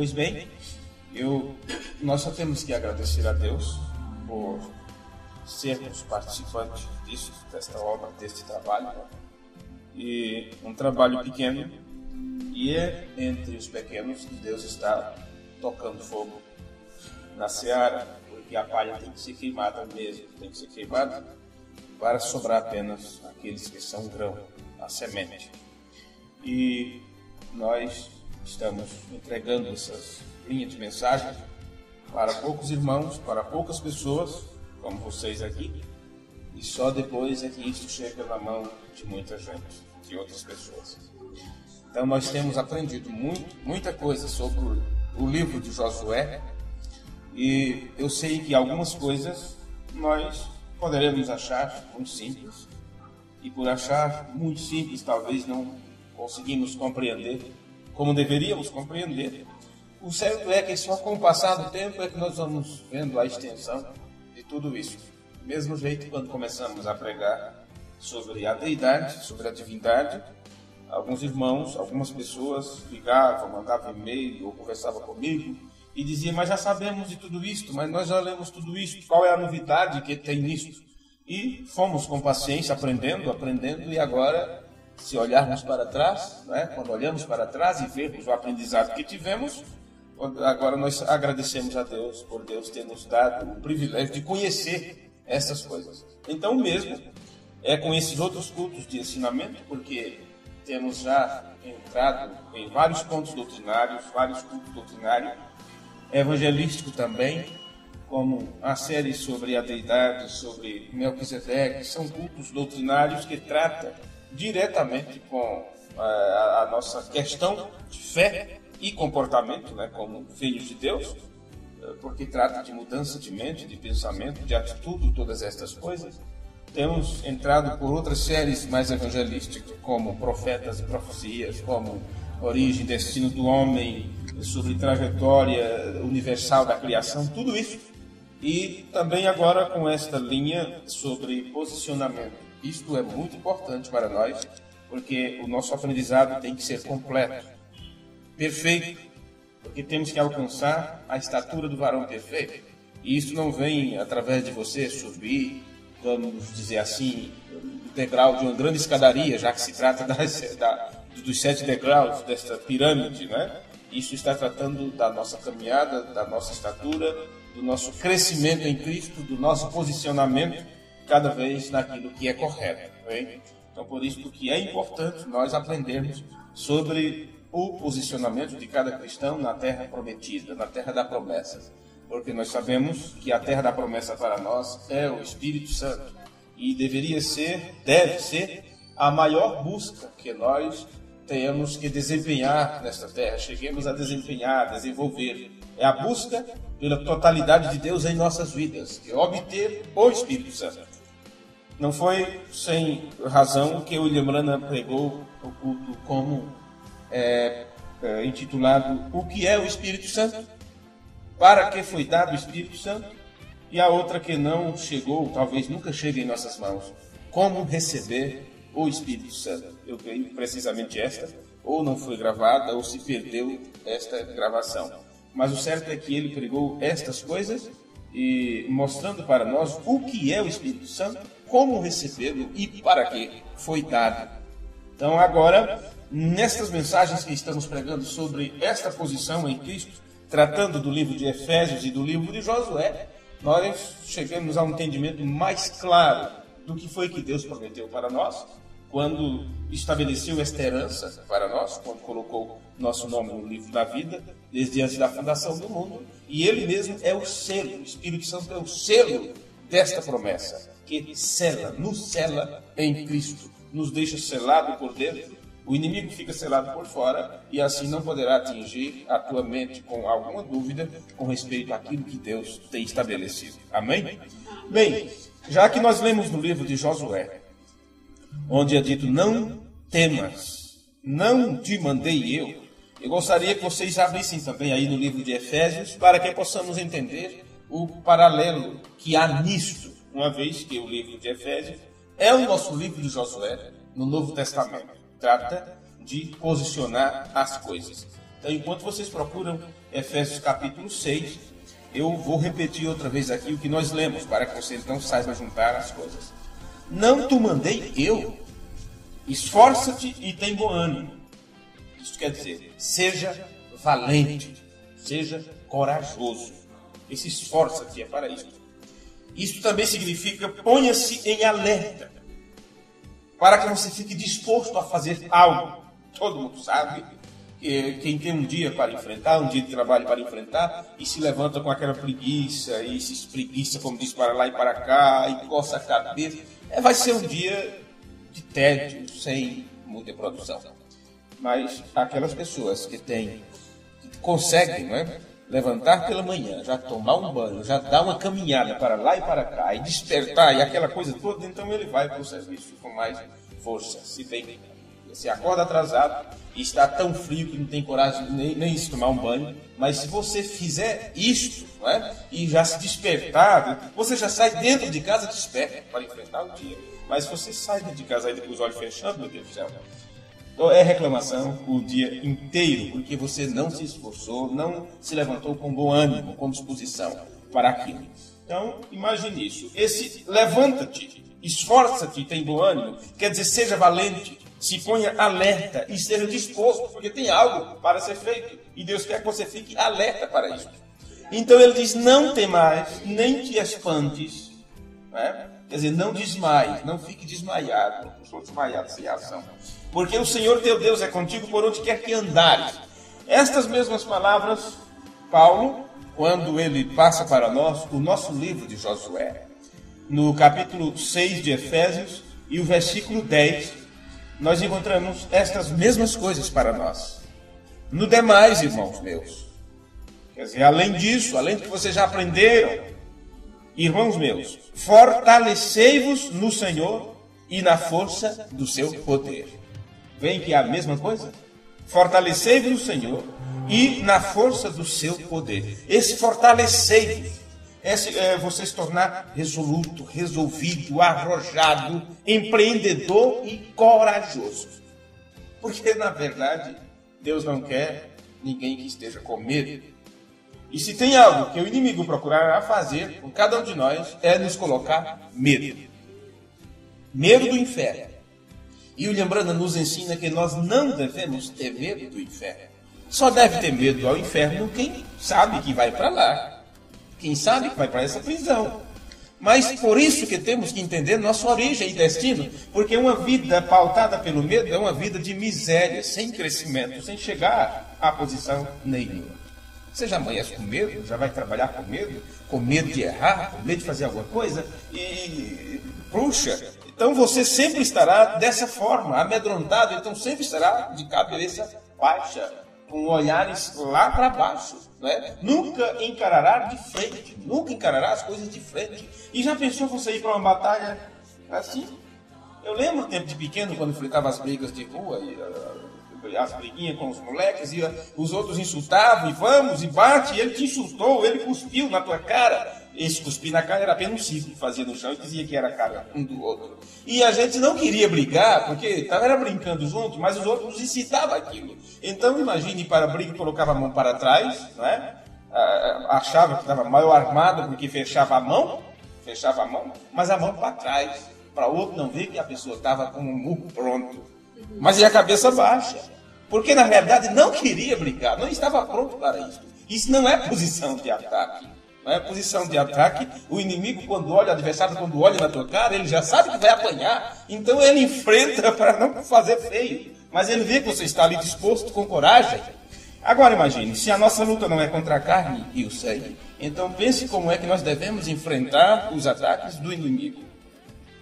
Pois bem, nós só temos que agradecer a Deus por sermos participantes desta obra, deste trabalho. E um trabalho pequeno, e é entre os pequenos que Deus está tocando fogo na seara, porque a palha tem que ser queimada mesmo, tem que ser queimada para sobrar apenas aqueles que são grão, a semente. E nós estamos entregando essas linhas de mensagem para poucos irmãos, para poucas pessoas, como vocês aqui, e só depois é que isso chega na mão de muita gente, de outras pessoas. Então nós temos aprendido muita coisa sobre o livro de Josué, e eu sei que algumas coisas nós poderemos achar muito simples, e por achar muito simples talvez não conseguimos compreender como deveríamos compreender. O certo é que só com o passar do tempo é que nós vamos vendo a extensão de tudo isso. Do mesmo jeito, quando começamos a pregar sobre a deidade, sobre a divindade, alguns irmãos, algumas pessoas ligavam, mandavam e-mail ou conversavam comigo e diziam: mas já sabemos de tudo isto, mas nós já lemos tudo isto, qual é a novidade que tem nisto? E fomos com paciência aprendendo, e agora, se olharmos para trás, quando olhamos para trás e vermos o aprendizado que tivemos, agora nós agradecemos a Deus por Deus ter nos dado o privilégio de conhecer essas coisas. Então mesmo é com esses outros cultos de ensinamento, porque temos já entrado em vários pontos doutrinários, vários cultos doutrinários, evangelístico também, como a série sobre a deidade, sobre Melquisedeque, são cultos doutrinários que tratam diretamente com a nossa questão de fé e comportamento, como filhos de Deus, porque trata de mudança de mente, de pensamento, de atitude, todas estas coisas. Temos entrado por outras séries mais evangelísticas, como Profetas e Profecias, como Origem e Destino do Homem, sobre trajetória universal da criação, tudo isso. E também agora com esta linha sobre posicionamento. Isto é muito importante para nós, porque o nosso aprendizado tem que ser completo, perfeito, porque temos que alcançar a estatura do varão perfeito. E isso não vem através de você subir, vamos dizer assim, o degrau de uma grande escadaria, já que se trata dos 7 degraus desta pirâmide, Isso está tratando da nossa caminhada, da nossa estatura, do nosso crescimento em Cristo, do nosso posicionamento cada vez naquilo que é correto. Então, por isso que é importante nós aprendermos sobre o posicionamento de cada cristão na terra prometida, na terra da promessa. Porque nós sabemos que a terra da promessa para nós é o Espírito Santo. E deve ser a maior busca que nós tenhamos que desempenhar nesta terra, cheguemos a desempenhar, a desenvolver. É a busca pela totalidade de Deus em nossas vidas, que é obter o Espírito Santo. Não foi sem razão que William Branham pregou o culto como intitulado O que é o Espírito Santo? Para que foi dado o Espírito Santo? E a outra que não chegou, talvez nunca chegue em nossas mãos. Como receber o Espírito Santo? Eu creio precisamente esta, ou não foi gravada, ou se perdeu esta gravação. Mas o certo é que ele pregou estas coisas, e mostrando para nós o que é o Espírito Santo, como recebê-lo e para que foi dado. Então agora, nestas mensagens que estamos pregando sobre esta posição em Cristo, tratando do livro de Efésios e do livro de Josué, nós chegamos a um entendimento mais claro do que foi que Deus prometeu para nós, quando estabeleceu esta herança para nós, quando colocou nosso nome no livro da vida, desde antes da fundação do mundo. E Ele mesmo é o selo, o Espírito Santo é o selo desta promessa, que nos sela em Cristo, nos deixa selado por dentro. O inimigo fica selado por fora e assim não poderá atingir a tua mente com alguma dúvida com respeito àquilo que Deus tem estabelecido. Amém? Bem, já que nós lemos no livro de Josué, onde é dito: não temas, não te mandei eu gostaria que vocês abrissem também aí no livro de Efésios, para que possamos entender o paralelo que há nisto, uma vez que o livro de Efésios é o nosso livro de Josué no Novo Testamento. Trata de posicionar as coisas. Então, enquanto vocês procuram Efésios capítulo 6. Eu vou repetir outra vez aqui o que nós lemos, para que você então saiba juntar as coisas. Não te mandei eu, esforça-te e tem bom ânimo. Isso quer dizer, seja valente, seja corajoso. Esse esforça-te é para isso. Isso também significa ponha-se em alerta, para que você fique disposto a fazer algo. Todo mundo sabe que quem tem um dia para enfrentar, um dia de trabalho para enfrentar, e se levanta com aquela preguiça, e se espreguiça, como diz, para lá e para cá, e coça a cabeça, vai ser um dia de tédio, sem muita produção. Mas aquelas pessoas que conseguem, não é, levantar pela manhã, já tomar um banho, já dar uma caminhada para lá e para cá, e despertar, e aquela coisa toda, então ele vai para o serviço com mais força. Se acorda atrasado e está tão frio que não tem coragem nem de tomar um banho, mas se você fizer isto, não é, e já se despertar, você já sai dentro de casa desperto para enfrentar o dia. Mas se você sai dentro de casa ainda com os olhos fechados, meu Deus do céu, é reclamação o dia inteiro, porque você não se esforçou, não se levantou com bom ânimo, com disposição para aquilo. Então, imagine isso. Esse levanta-te, esforça-te, tem bom ânimo, quer dizer, seja valente, se ponha alerta e esteja disposto, porque tem algo para ser feito. E Deus quer que você fique alerta para isso. Então ele diz, não temais, nem te espantes, né? Quer dizer, não desmaies, não fique desmaiado. Eu sou desmaiado sem ação. Porque o Senhor teu Deus é contigo por onde quer que andares. Estas mesmas palavras, Paulo, quando ele passa para nós o nosso livro de Josué, no capítulo 6 de Efésios e o versículo 10, nós encontramos estas mesmas coisas para nós. No demais, irmãos meus, quer dizer, além disso, além do que vocês já aprenderam, irmãos meus, fortalecei-vos no Senhor e na força do seu poder. Vem que é a mesma coisa? Fortalecei-vos no Senhor e na força do seu poder. Esse fortalecei-vos é você se tornar resoluto, resolvido, arrojado, empreendedor e corajoso. Porque, na verdade, Deus não quer ninguém que esteja com medo. E se tem algo que o inimigo procurará fazer com cada um de nós, é nos colocar medo. Medo do inferno. E o Lembrando nos ensina que nós não devemos ter medo do inferno. Só deve ter medo ao inferno quem sabe que vai para lá. Quem sabe que vai para essa prisão. Mas por isso que temos que entender nossa origem e destino. Porque uma vida pautada pelo medo é uma vida de miséria, sem crescimento, sem chegar a posição nenhuma. Você já amanhece com medo, já vai trabalhar com medo de errar, com medo de fazer alguma coisa, e puxa, então você sempre estará dessa forma, amedrontado, então sempre estará de cabeça baixa, com olhares lá para baixo, né? Nunca encarará de frente, nunca encarará as coisas de frente. E já pensou você ir para uma batalha assim? Eu lembro o tempo de pequeno, quando enfrentava as brigas de rua, as briguinhas com os moleques, e os outros insultavam, e vamos, e bate, e ele te insultou, ele cuspiu na tua cara. Esse cuspir na cara era apenas um círculo que fazia no chão e dizia que era a cara um do outro. E a gente não queria brigar, porque estava brincando junto, mas os outros nos incitavam aquilo. Então imagine, para a briga, colocava a mão para trás, não é? Achava que estava mal armado porque fechava a mão, mas a mão para trás, para o outro não ver que a pessoa estava com um murro pronto. Mas e a cabeça baixa? Porque na verdade não queria brigar, não estava pronto para isso. Isso não é posição de ataque. Não é posição de ataque. O inimigo, quando olha, o adversário, quando olha na tua cara, ele já sabe que vai apanhar. Então ele enfrenta para não fazer feio. Mas ele vê que você está ali disposto, com coragem. Agora imagine, se a nossa luta não é contra a carne e o sangue, então pense como é que nós devemos enfrentar os ataques do inimigo.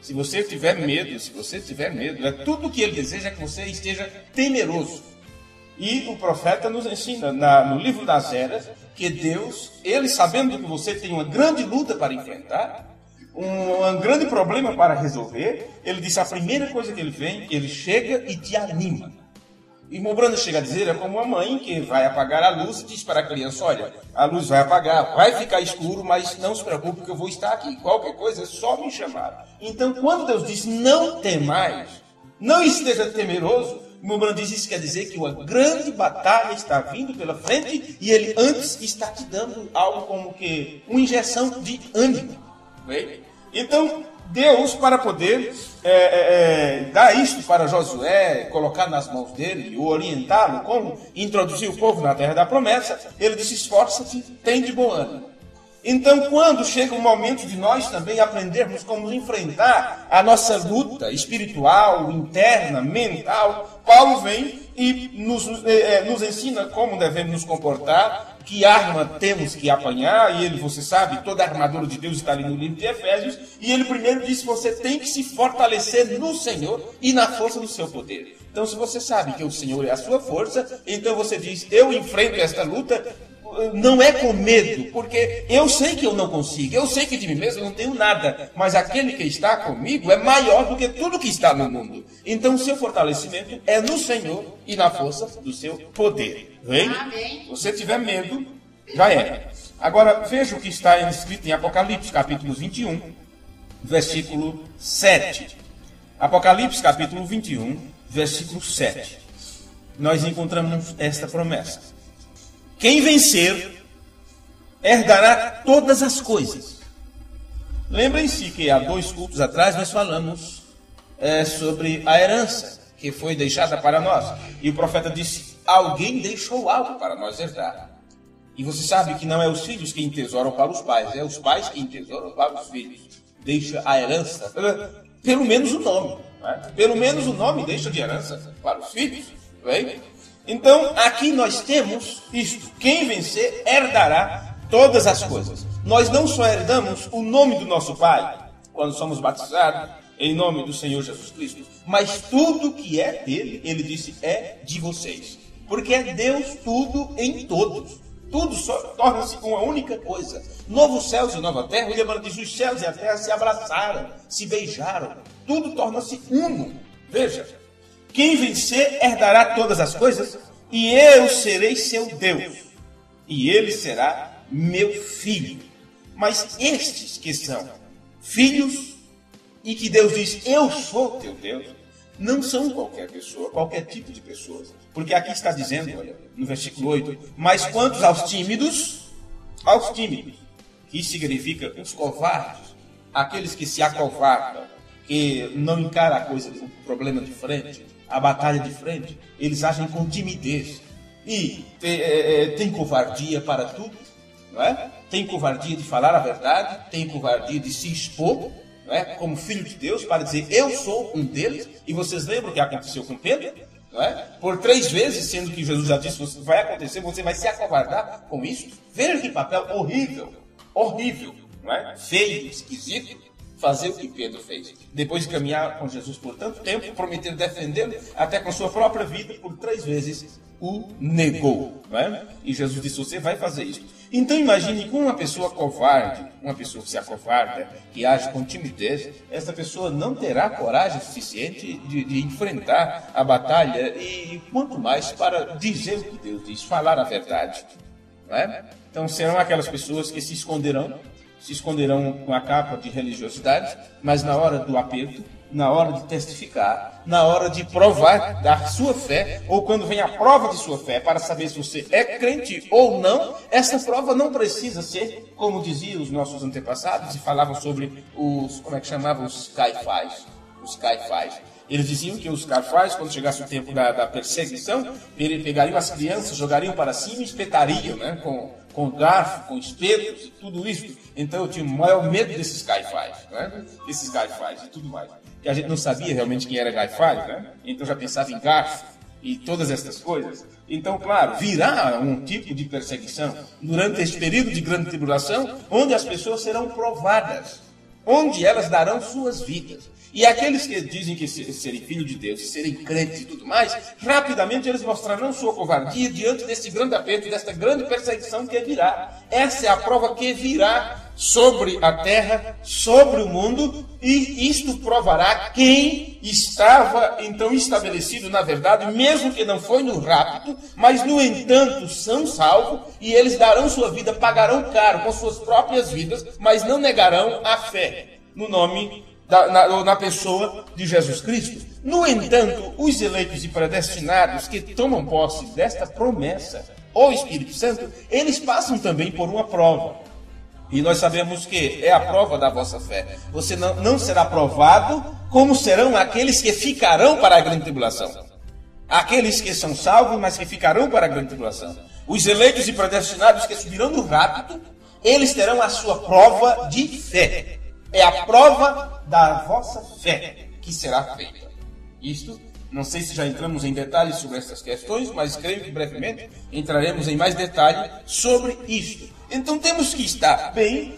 Se você tiver medo, é tudo o que ele deseja que você esteja temeroso. E o profeta nos ensina, no livro das Eras, que Deus, ele sabendo que você tem uma grande luta para enfrentar, um grande problema para resolver, ele disse, a primeira coisa que ele vem, ele chega e te anima. Irmão Brando chega a dizer, é como uma mãe que vai apagar a luz e diz para a criança, olha, a luz vai apagar, vai ficar escuro, mas não se preocupe que eu vou estar aqui. Qualquer coisa é só me chamar. Então, quando Deus diz, não temais, não esteja temeroso, O irmão diz, isso quer dizer que uma grande batalha está vindo pela frente e ele antes está te dando algo como que uma injeção de ânimo. Bem? Então, Deus, para poder dar isto para Josué, colocar nas mãos dele, o orientá-lo, como introduzir o povo na terra da promessa, ele disse, esforça-te, tem de bom ânimo. Então, quando chega o momento de nós também aprendermos como enfrentar a nossa luta espiritual, interna, mental, Paulo vem e nos ensina como devemos nos comportar, que arma temos que apanhar, e ele, você sabe, toda a armadura de Deus está ali no livro de Efésios, e ele primeiro diz que você tem que se fortalecer no Senhor e na força do seu poder. Então, se você sabe que o Senhor é a sua força, então você diz, eu enfrento esta luta, não é com medo, porque eu sei que eu não consigo, eu sei que de mim mesmo eu não tenho nada, mas aquele que está comigo é maior do que tudo que está no mundo. Então o seu fortalecimento é no Senhor e na força do seu poder. Vem? Se você tiver medo, já era. Agora veja o que está escrito em Apocalipse, capítulo 21, versículo 7. Apocalipse, capítulo 21, versículo 7. Nós encontramos esta promessa. Quem vencer, herdará todas as coisas. Lembrem-se que há 2 cultos atrás nós falamos sobre a herança que foi deixada para nós. E o profeta disse, alguém deixou algo para nós herdar. E você sabe que não é os filhos que entesouram para os pais, é os pais que entesouram para os filhos. Deixa a herança, pelo menos o nome. Né? Pelo menos o nome deixa de herança para os filhos. Bem? Então, aqui nós temos isto. Quem vencer, herdará todas as coisas. Nós não só herdamos o nome do nosso Pai, quando somos batizados, em nome do Senhor Jesus Cristo, mas tudo que é dele, ele disse, é de vocês. Porque é Deus tudo em todos. Tudo só torna-se uma única coisa. Novos céus e nova terra, William diz, os céus e a terra se abraçaram, se beijaram. Tudo torna-se uno. Veja. Quem vencer herdará todas as coisas, e eu serei seu Deus, e ele será meu filho. Mas estes que são filhos, e que Deus diz, eu sou teu Deus, não são qualquer pessoa, qualquer tipo de pessoa. Porque aqui está dizendo, olha, no versículo 8, mas quantos aos tímidos, que significa os covardes, aqueles que se acovardam, que não encaram a coisa, o problema de frente, a batalha de frente, eles agem com timidez e tem covardia para tudo, não é? Tem covardia de falar a verdade, tem covardia de se expor, não é? Como filho de Deus, para dizer eu sou um deles. E vocês lembram o que aconteceu com Pedro? Não é? Por 3 vezes, sendo que Jesus já disse, vai acontecer, você vai se acovardar com isso. Veja que papel horrível, não é? Feio, esquisito. Fazer o que Pedro fez. Depois de caminhar com Jesus por tanto tempo, prometer defendê-lo, até com sua própria vida, por 3 vezes o negou. Não é? E Jesus disse, você vai fazer isso. Então imagine com uma pessoa covarde, uma pessoa que se acovarda, que age com timidez, essa pessoa não terá coragem suficiente de enfrentar a batalha e quanto mais para dizer o que Deus diz, falar a verdade. Não é? Então serão aquelas pessoas que se esconderão com a capa de religiosidade, mas na hora do aperto, na hora de testificar, na hora de provar da sua fé, ou quando vem a prova de sua fé, para saber se você é crente ou não, essa prova não precisa ser, como diziam os nossos antepassados, e falavam sobre os, como é que chamavam? Os caifás. Eles diziam que os caifás, quando chegasse o tempo da perseguição, pegariam as crianças, jogariam para cima e espetariam, né? Com garfo, com espetos e tudo isso. Então eu tinha o maior medo desses caifás, né? Esses caifás e tudo mais. E a gente não sabia realmente quem era caifás, né? Então já pensava em garfo e todas essas coisas. Então, claro, virá um tipo de perseguição durante este período de grande tribulação, onde as pessoas serão provadas, onde elas darão suas vidas. E aqueles que dizem que serem filhos de Deus, serem crentes e tudo mais, rapidamente eles mostrarão sua covardia diante desse grande aperto, desta grande perseguição que virá. Essa é a prova que virá sobre a terra, sobre o mundo, e isto provará quem estava então estabelecido na verdade, mesmo que não foi no rapto, mas no entanto são salvos, e eles darão sua vida, pagarão caro com suas próprias vidas, mas não negarão a fé no nome na pessoa de Jesus Cristo. No entanto, os eleitos e predestinados que tomam posse desta promessa, o Espírito Santo, eles passam também por uma prova. E nós sabemos que é a prova da vossa fé. Você não será provado como serão aqueles que ficarão para a grande tribulação. Aqueles que são salvos, mas que ficarão para a grande tribulação. Os eleitos e predestinados que subirão no rapto, eles terão a sua prova de fé. É a prova da vossa fé que será feita. Isto, não sei se já entramos em detalhes sobre essas questões, mas creio que brevemente entraremos em mais detalhe sobre isto. Então temos que estar bem,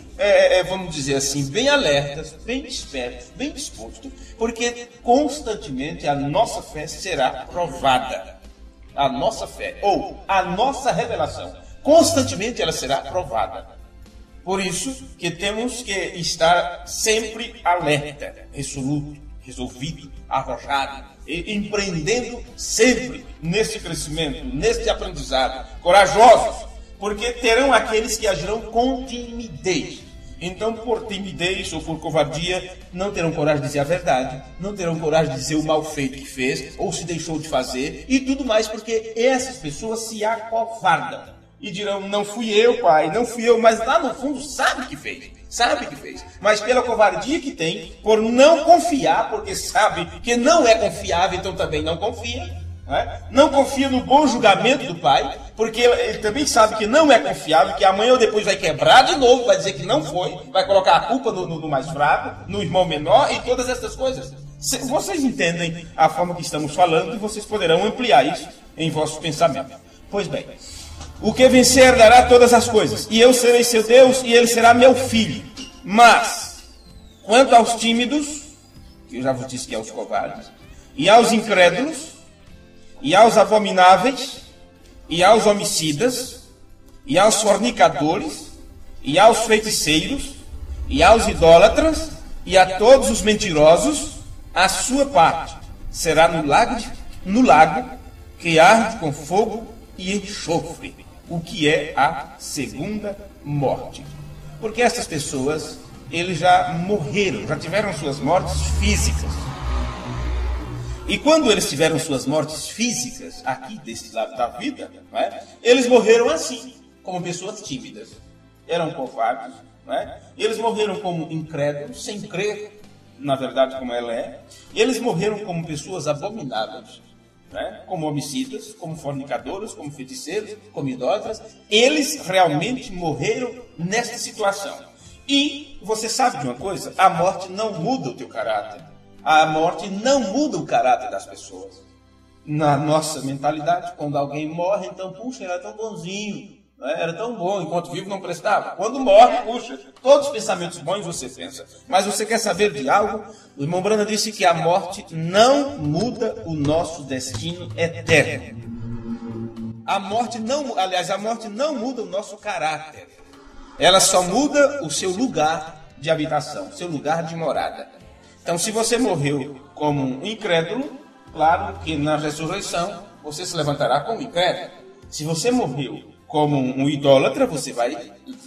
vamos dizer assim, bem alertas, bem espertos, bem dispostos, porque constantemente a nossa fé será provada. A nossa fé, ou a nossa revelação, constantemente ela será provada. Por isso que temos que estar sempre alerta, resoluto, resolvido, arrojado, e empreendendo sempre nesse crescimento, nesse aprendizado, corajosos, porque terão aqueles que agirão com timidez. Então, por timidez ou por covardia, não terão coragem de dizer a verdade, não terão coragem de dizer o mal feito que fez, ou se deixou de fazer, e tudo mais, porque essas pessoas se acovardam. E dirão, não fui eu, pai, não fui eu, mas lá no fundo sabe que fez. Sabe que fez, mas pela covardia que tem, por não confiar, porque sabe que não é confiável, então também não confia. Não confia no bom julgamento do pai, porque ele também sabe que não é confiável, que amanhã ou depois vai quebrar de novo, vai dizer que não foi, vai colocar a culpa no mais fraco, no irmão menor e todas essas coisas. Vocês entendem a forma que estamos falando e vocês poderão ampliar isso em vosso pensamento. Pois bem, o que vencer dará todas as coisas, e eu serei seu Deus e ele será meu filho. Mas, quanto aos tímidos, que eu já vos disse que é aos covardes, e aos incrédulos, e aos abomináveis, e aos homicidas, e aos fornicadores, e aos feiticeiros, e aos idólatras, e a todos os mentirosos, a sua parte será no lago que arde com fogo e enxofre, o que é a segunda morte. Porque essas pessoas, eles já morreram, já tiveram suas mortes físicas. E quando eles tiveram suas mortes físicas, aqui desse lado da vida, não é? Eles morreram assim, como pessoas tímidas. Eram covardes, não é? Eles morreram como incrédulos, sem crer, na verdade, como ela é. E eles morreram como pessoas abomináveis, não é? Como homicidas, como fornicadores, como feiticeiros, como idólatras. Eles realmente morreram nesta situação. E você sabe de uma coisa? A morte não muda o teu caráter. A morte não muda o caráter das pessoas. Na nossa mentalidade, quando alguém morre, então, puxa, ele era tão bonzinho, né? Era tão bom, enquanto vivo não prestava. Quando morre, puxa, todos os pensamentos bons você pensa. Mas você quer saber de algo? O irmão Brana disse que a morte não muda o nosso destino eterno. A morte não muda o nosso caráter. Ela só muda o seu lugar de habitação, seu lugar de morada. Então, se você morreu como um incrédulo, claro que na ressurreição você se levantará como incrédulo. Se você morreu como um idólatra, você vai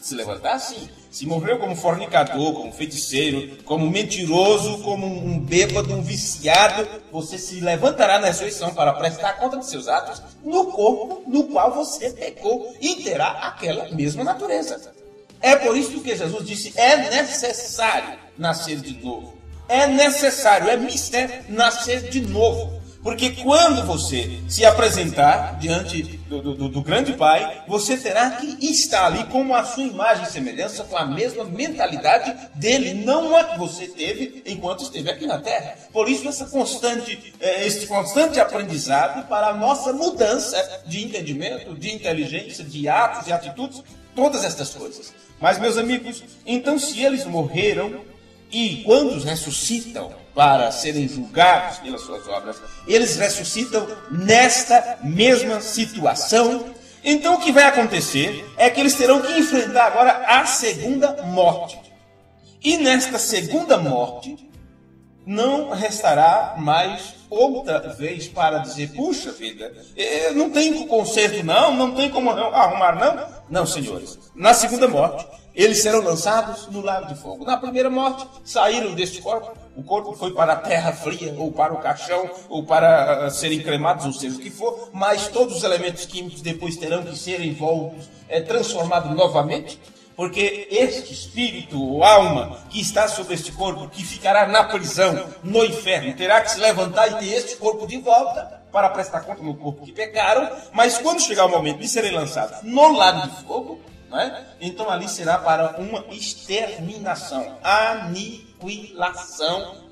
se levantar assim. Se morreu como fornicador, como feiticeiro, como mentiroso, como um bêbado, um viciado, você se levantará na ressurreição para prestar conta de seus atos no corpo no qual você pecou e terá aquela mesma natureza. É por isso que Jesus disse, é necessário nascer de novo. É necessário, é mistério nascer de novo. Porque quando você se apresentar diante do grande Pai, você terá que estar ali com a sua imagem e semelhança, com a mesma mentalidade dele, não a que você teve enquanto esteve aqui na Terra. Por isso, esse constante aprendizado para a nossa mudança de entendimento, de inteligência, de atos e atitudes, todas estas coisas. Mas, meus amigos, então se eles morreram, e quando ressuscitam para serem julgados pelas suas obras, eles ressuscitam nesta mesma situação. Então o que vai acontecer é que eles terão que enfrentar agora a segunda morte. E nesta segunda morte, não restará mais outra vez para dizer, puxa vida, não tem conserto não tem como arrumar não. Não, senhores. Na segunda morte, eles serão lançados no lago de fogo. Na primeira morte, saíram deste corpo. O corpo foi para a terra fria, ou para o caixão, ou para serem cremados, ou seja, o que for. Mas todos os elementos químicos depois terão que ser envoltos, transformados novamente. Porque este espírito ou alma que está sobre este corpo, que ficará na prisão, no inferno, terá que se levantar e ter este corpo de volta para prestar conta no corpo que pecaram. Mas quando chegar o momento de serem lançados no lago de fogo, então ali será para uma exterminação, aniquilação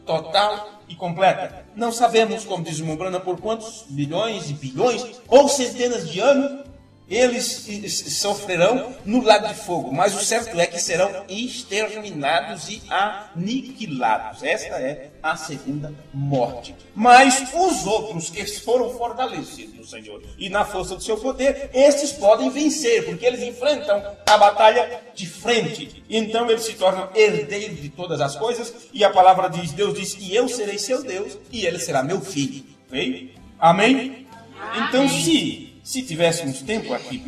total e completa. Não sabemos, como diz o Mombrana, por quantos bilhões e bilhões ou centenas de anos eles sofrerão no lago de fogo, mas o certo é que serão exterminados e aniquilados. Esta é a segunda morte. Mas os outros que foram fortalecidos no Senhor e na força do seu poder, estes podem vencer, porque eles enfrentam a batalha de frente. Então eles se tornam herdeiros de todas as coisas, e a palavra diz, Deus diz, e eu serei seu Deus, e ele será meu filho. Veio? Amém? Então se tivéssemos tempo aqui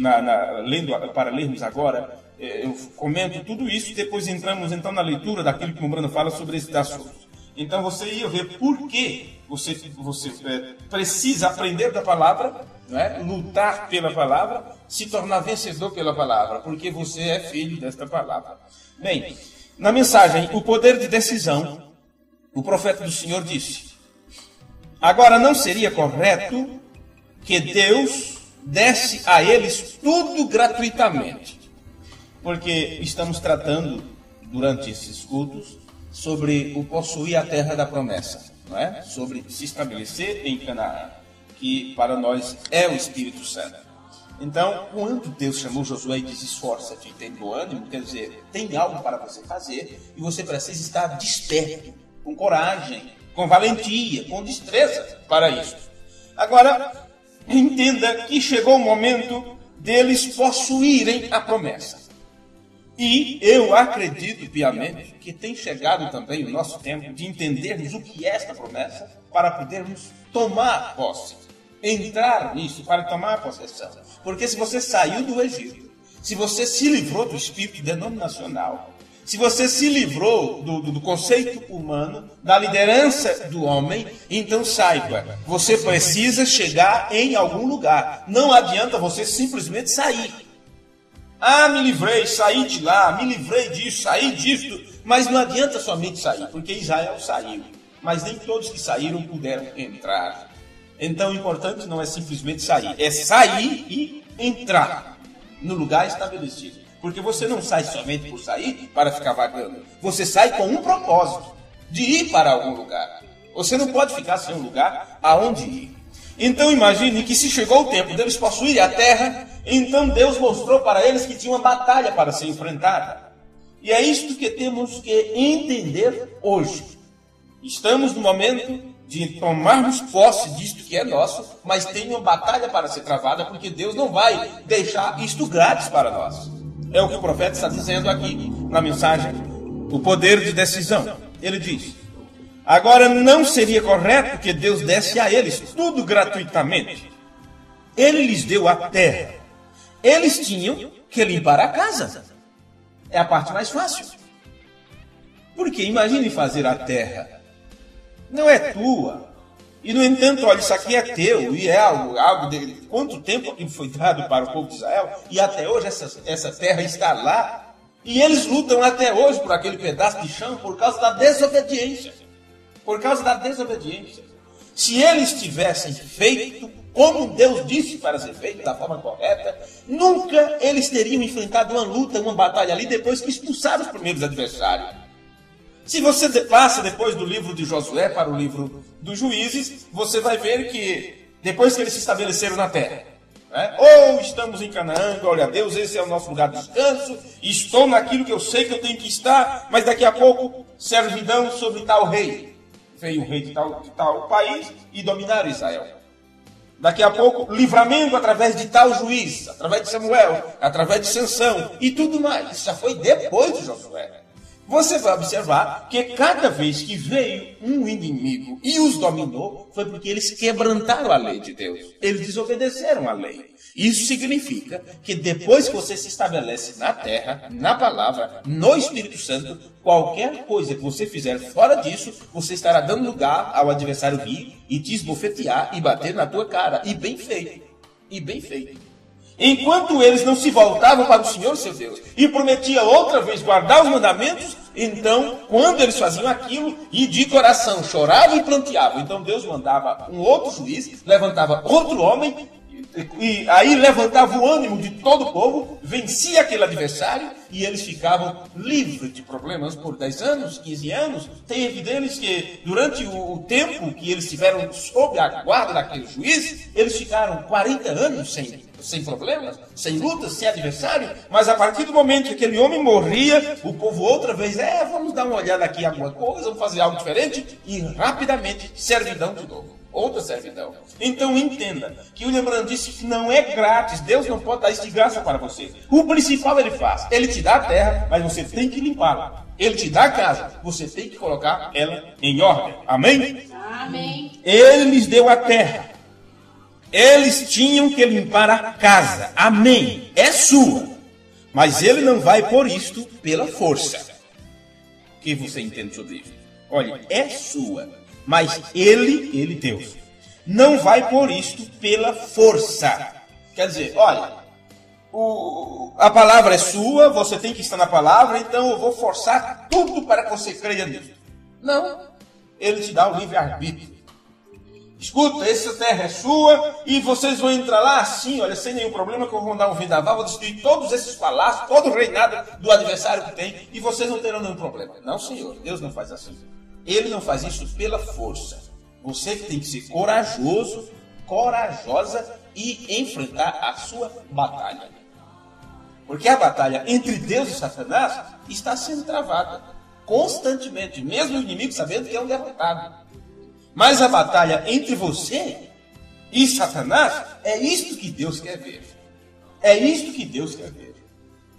para lermos agora, eu comento tudo isso e depois entramos então na leitura daquilo que o Mombrana fala sobre esses assuntos. Então você ia ver por que você precisa aprender da palavra, lutar pela palavra, se tornar vencedor pela palavra, porque você é filho desta palavra. Bem, na mensagem, o poder de decisão, o profeta do Senhor disse: agora não seria correto que Deus desse a eles tudo gratuitamente, porque estamos tratando durante esses cultos sobre o possuir a terra da promessa, não é? Sobre se estabelecer em Canaã, que para nós é o Espírito Santo. Então, quando Deus chamou Josué e disse: esforça-te e tem bom ânimo, quer dizer, tem algo para você fazer e você precisa estar desperto, com coragem, com valentia, com destreza para isso. Agora, entenda que chegou o momento deles possuírem a promessa. E eu acredito piamente que tem chegado também o nosso tempo de entendermos o que é esta promessa para podermos tomar posse, entrar nisso para tomar possessão. Porque se você saiu do Egito, se você se livrou do espírito denominacional, se você se livrou do conceito humano, da liderança do homem, então saiba, você precisa chegar em algum lugar. Não adianta você simplesmente sair. Ah, me livrei, saí de lá, me livrei disso, saí disto. Mas não adianta somente sair, porque Israel saiu. Mas nem todos que saíram puderam entrar. Então o importante não é simplesmente sair, é sair e entrar no lugar estabelecido. Porque você não sai somente por sair para ficar vagando. Você sai com um propósito, de ir para algum lugar. Você não pode ficar sem um lugar aonde ir. Então imagine que se chegou o tempo deles possuírem a terra, então Deus mostrou para eles que tinha uma batalha para ser enfrentada. E é isto que temos que entender hoje. Estamos no momento de tomarmos posse disto que é nosso, mas tem uma batalha para ser travada, porque Deus não vai deixar isto grátis para nós. É o que o profeta está dizendo aqui na mensagem, o poder de decisão. Ele diz: agora não seria correto que Deus desse a eles tudo gratuitamente. Ele lhes deu a terra. Eles tinham que limpar a casa. É a parte mais fácil. Porque imagine fazer a terra. Não é tua. E, no entanto, olha, isso aqui é teu, e é algo de quanto tempo aquilo foi dado para o povo de Israel, e até hoje essa terra está lá, e eles lutam até hoje por aquele pedaço de chão por causa da desobediência. Por causa da desobediência. Se eles tivessem feito como Deus disse para ser feito, da forma correta, nunca eles teriam enfrentado uma luta, uma batalha ali, depois que expulsaram os primeiros adversários. Se você passa depois do livro de Josué para o livro dos Juízes, você vai ver que depois que eles se estabeleceram na terra, ou estamos em Canaã, glória a Deus, esse é o nosso lugar de descanso, estou naquilo que eu sei que eu tenho que estar, mas daqui a pouco servidão sobre tal rei. Veio o rei de tal país e dominaram Israel. Daqui a pouco, livramento através de tal juiz, através de Samuel, através de Sansão e tudo mais. Isso já foi depois de Josué. Você vai observar que cada vez que veio um inimigo e os dominou, foi porque eles quebrantaram a lei de Deus. Eles desobedeceram a lei. Isso significa que depois que você se estabelece na terra, na palavra, no Espírito Santo, qualquer coisa que você fizer fora disso, você estará dando lugar ao adversário vir e te esbofetear e bater na tua cara. E bem feito. E bem feito. Enquanto eles não se voltavam para o Senhor, seu Deus, e prometiam outra vez guardar os mandamentos, então, quando eles faziam aquilo, e de coração choravam e planteavam, então Deus mandava um outro juiz, levantava outro homem, e aí levantava o ânimo de todo o povo, vencia aquele adversário, e eles ficavam livres de problemas por 10 anos, 15 anos. Teve deles que, durante o tempo que eles tiveram sob a guarda daquele juiz, eles ficaram 40 anos sem problemas, sem lutas, sem adversário, mas a partir do momento que aquele homem morria, o povo outra vvez, vamos dar uma olhada aqui em alguma coisa, vamos fazer algo diferente, e rapidamente, servidão de novo. Outra servidão. Então entenda que o William Branham disse que não é grátis, Deus não pode dar isso de graça para você. O principal ele faz, ele te dá a terra, mas você tem que limpá-la. Ele te dá a casa, você tem que colocar ela em ordem. Amém? Amém. Ele lhes deu a terra. Eles tinham que limpar a casa. Amém. É sua. Mas ele não vai por isto pela força. O que você entende sobre isso? Olha, é sua. Mas ele, Deus, não vai por isto pela força. Quer dizer, olha, a palavra é sua, você tem que estar na palavra, então eu vou forçar tudo para que você creia nisso. Não, ele te dá o livre-arbítrio. Escuta, essa terra é sua e vocês vão entrar lá assim, olha, sem nenhum problema, que eu vou dar um vendaval, vou destruir todos esses palácios, todo o reinado do adversário que tem, e vocês não terão nenhum problema. Não, Senhor, Deus não faz assim. Ele não faz isso pela força. Você que tem que ser corajoso, corajosa e enfrentar a sua batalha. Porque a batalha entre Deus e Satanás está sendo travada constantemente, mesmo o inimigo sabendo que é um derrotado. Mas a batalha entre você e Satanás é isto que Deus quer ver. É isto que Deus quer ver.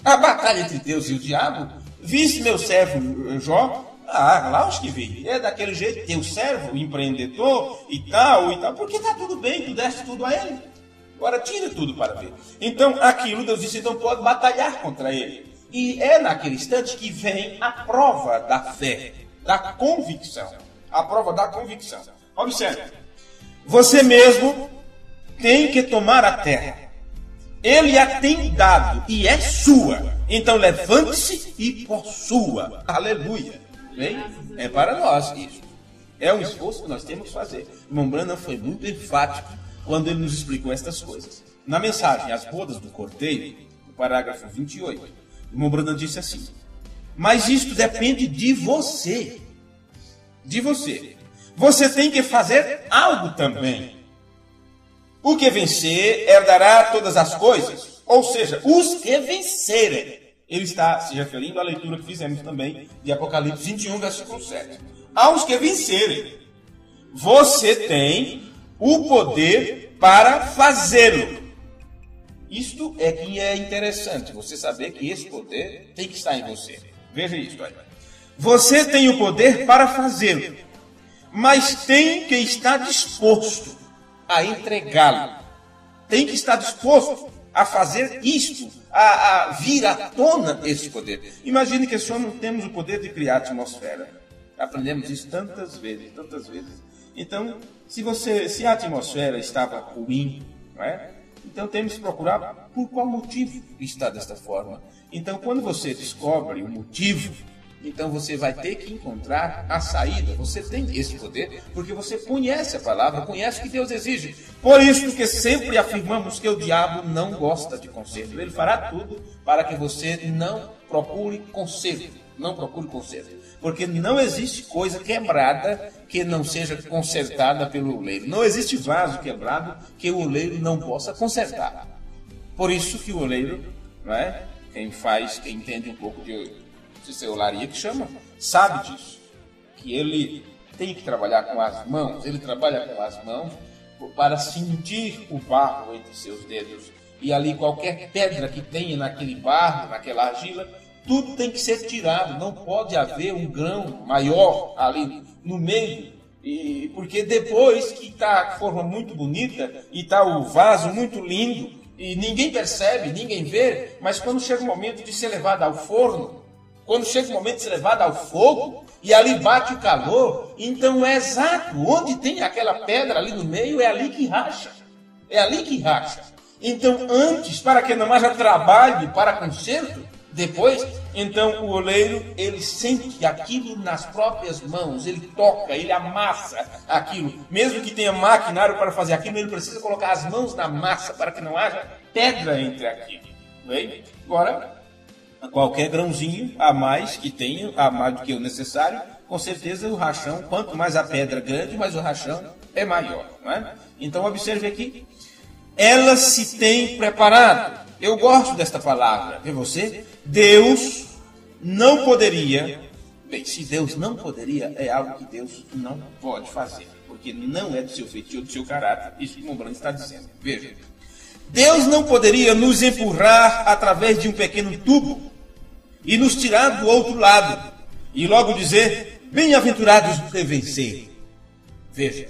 A batalha entre Deus e o diabo, viste meu servo Jó? Lá os que vi. É daquele jeito, teu servo, empreendedor e tal, porque está tudo bem, tu deste tudo a ele. Agora tira tudo para ver. Então, aquilo, Deus disse, então pode batalhar contra ele. E é naquele instante que vem a prova da fé, da convicção. A prova da convicção. Observe. Você mesmo tem que tomar a terra. Ele a tem dado e é sua. Então levante-se e possua. Aleluia. Bem, é para nós isso. É um esforço que nós temos que fazer. O irmão Branham foi muito enfático quando ele nos explicou estas coisas. Na mensagem As Bodas do Cordeiro, no parágrafo 28, o irmão Branham disse assim: mas isto depende de você. De você. Você tem que fazer algo também. O que vencer herdará todas as coisas. Ou seja, os que vencerem. Ele está se referindo à leitura que fizemos também de Apocalipse 21, versículo 7. Aos que vencerem, você tem o poder para fazê-lo. Isto é que é interessante, você saber que esse poder tem que estar em você. Veja isso, olha. Você tem o poder para fazê-lo, mas tem que estar disposto a entregá-lo. Tem que estar disposto a fazer isto, a vir à tona esse poder. Imagine que só não temos o poder de criar atmosfera. Aprendemos isso tantas vezes, tantas vezes. Então, se a atmosfera estava ruim, não é? Então temos que procurar por qual motivo está desta forma. Então, quando você descobre o motivo, então você vai ter que encontrar a saída. Você tem esse poder porque você conhece a palavra, conhece o que Deus exige. Por isso que sempre afirmamos que o diabo não gosta de conserto. Ele fará tudo para que você não procure conserto. Não procure conserto. Porque não existe coisa quebrada que não seja consertada pelo oleiro. Não existe vaso quebrado que o oleiro não possa consertar. Por isso que o oleiro, não é? Quem entende um pouco de celularia que chama, sabe disso, que ele tem que trabalhar com as mãos, ele trabalha com as mãos para sentir o barro entre seus dedos, e ali qualquer pedra que tenha naquele barro, naquela argila, tudo tem que ser tirado, não pode haver um grão maior ali no meio, porque depois que está de forma muito bonita, e está o vaso muito lindo, e ninguém percebe, ninguém vê, mas quando chega o momento de ser levado ao forno, quando chega o momento de ser levado ao fogo, e ali bate o calor, então é exato, onde tem aquela pedra ali no meio, é ali que racha. É ali que racha. Então, antes, para que não haja trabalho para conserto, depois, então o oleiro, ele sente aquilo nas próprias mãos, ele toca, ele amassa aquilo. Mesmo que tenha maquinário para fazer aquilo, ele precisa colocar as mãos na massa para que não haja pedra entre aquilo. Bem? Agora, qualquer grãozinho a mais que tenha, a mais do que o necessário, com certeza o rachão, quanto mais a pedra grande, mais o rachão é maior. Não é? Então, observe aqui, ela se tem preparado. Eu gosto desta palavra, vê você? Deus não poderia, bem, se Deus não poderia, é algo que Deus não pode fazer, porque não é do seu feitio, do seu caráter, isso que o Brando está dizendo. Veja, Deus não poderia nos empurrar através de um pequeno tubo e nos tirar do outro lado, e logo dizer, bem-aventurados os que vencerem. Veja,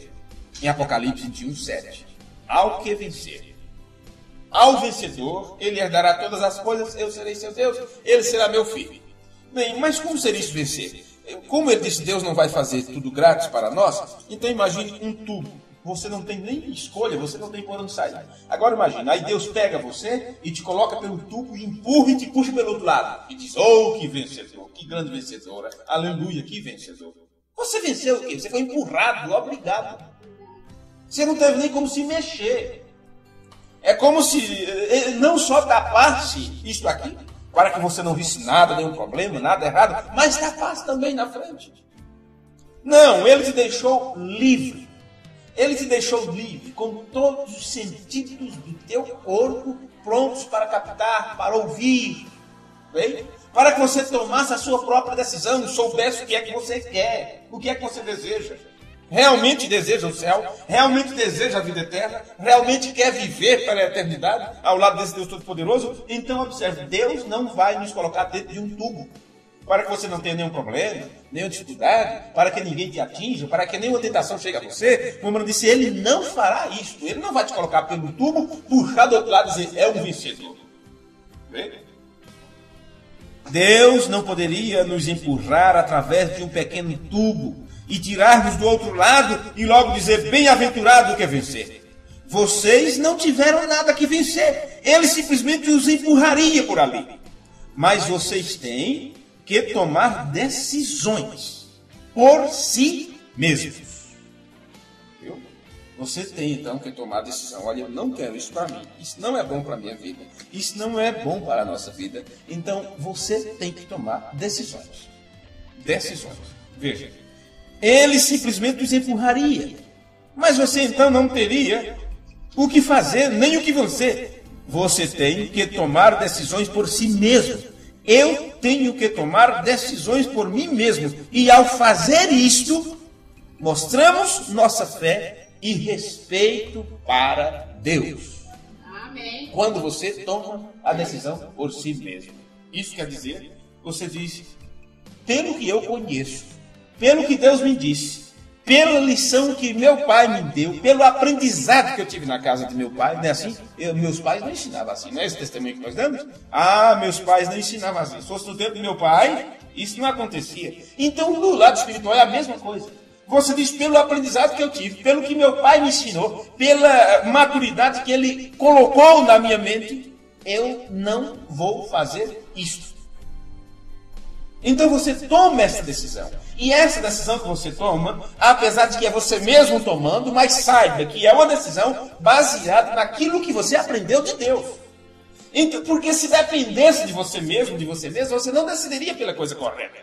em Apocalipse 21:7, ao que vencer. Ao vencedor, ele herdará todas as coisas, eu serei seu Deus, ele será meu filho. Bem, mas como seria isso vencer? Como ele disse, Deus não vai fazer tudo grátis para nós, então imagine um tubo. Você não tem nem escolha, você não tem por onde sair. Agora imagine, aí Deus pega você e te coloca pelo tubo, e empurra e te puxa pelo outro lado. E diz, oh, que vencedor, que grande vencedora, aleluia, que vencedor. Você venceu o quê? Você foi empurrado, obrigado. Você não teve nem como se mexer. É como se não só tapasse isto aqui, para que você não visse nada, nenhum problema, nada errado, mas tapasse também na frente. Não, ele te deixou livre. Ele te deixou livre, com todos os sentidos do teu corpo prontos para captar, para ouvir. Bem? Para que você tomasse a sua própria decisão, soubesse o que é que você quer, o que é que você deseja. Realmente deseja o céu, realmente deseja a vida eterna, realmente quer viver para a eternidade ao lado desse Deus Todo-Poderoso, então observe, Deus não vai nos colocar dentro de um tubo para que você não tenha nenhum problema, nenhuma dificuldade, para que ninguém te atinja, para que nenhuma tentação chegue a você. Como eu disse, ele não fará isto, ele não vai te colocar pelo tubo, puxar do outro lado e dizer, é um vencedor. Bem? Deus não poderia nos empurrar através de um pequeno tubo e tirar-nos do outro lado e logo dizer, bem-aventurado o que é vencer. Vocês não tiveram nada que vencer. Ele simplesmente os empurraria por ali. Mas vocês têm que tomar decisões por si mesmos. Viu? Você tem então que tomar decisão. Olha, eu não quero isso para mim. Isso não é bom para a minha vida. Isso não é bom para a nossa vida. Então você tem que tomar decisões. Decisões. Veja. Ele simplesmente os empurraria. Mas você então não teria o que fazer, nem o que vencer. Você tem que tomar decisões por si mesmo. Eu tenho que tomar decisões por mim mesmo. E ao fazer isto, mostramos nossa fé e respeito para Deus. Amém. Quando você toma a decisão por si mesmo. Isso quer dizer, você diz, pelo que eu conheço, pelo que Deus me disse, pela lição que meu pai me deu, pelo aprendizado que eu tive na casa de meu pai, não é assim? Meus pais não ensinavam assim, não é esse testemunho que nós damos? Ah, meus pais não ensinavam assim. Se fosse no tempo do meu pai, isso não acontecia. Então, no lado espiritual é a mesma coisa. Você diz, pelo aprendizado que eu tive, pelo que meu pai me ensinou, pela maturidade que ele colocou na minha mente, eu não vou fazer isto. Então você toma essa decisão. E essa decisão que você toma, apesar de que é você mesmo tomando, mas saiba que é uma decisão baseada naquilo que você aprendeu de Deus. Então, porque se dependesse de você mesmo, você não decidiria pela coisa correta.